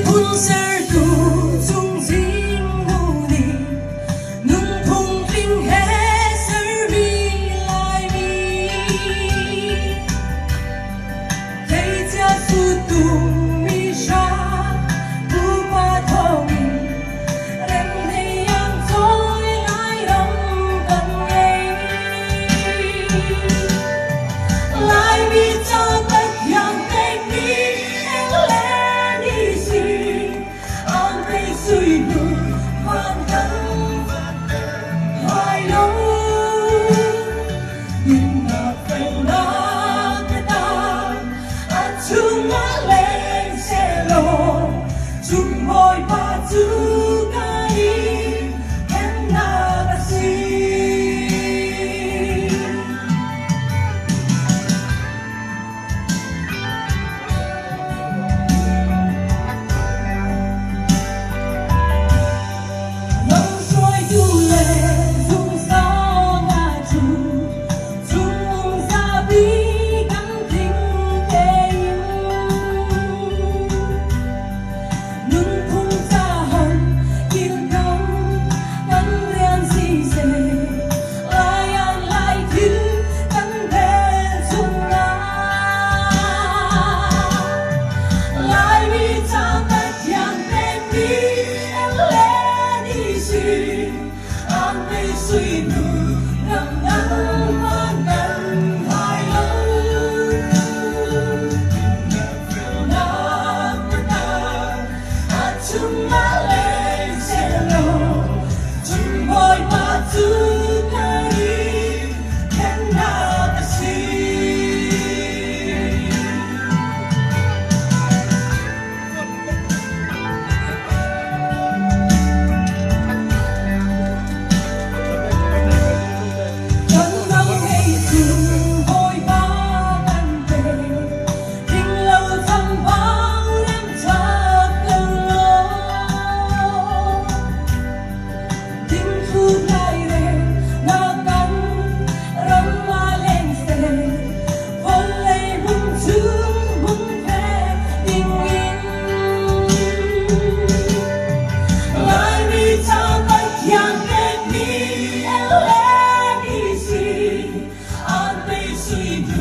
盤寫到終點無念，能碰見黑色未來面，這家速度迷沙不怕痛，任太陽再來讓更美，來比照得樣的你。Suy nhược hoàn cảnh hoài lâu nhưng mà phải nói cái ta anh chung má lên xe lô chung môi ba chữ cái em là bác sĩ suy nhược ngập ngắn hoàn cảnh hoài lâu na ta anh chung má lên xe lô chung môi ba chữ cái em là bác sĩ Sweet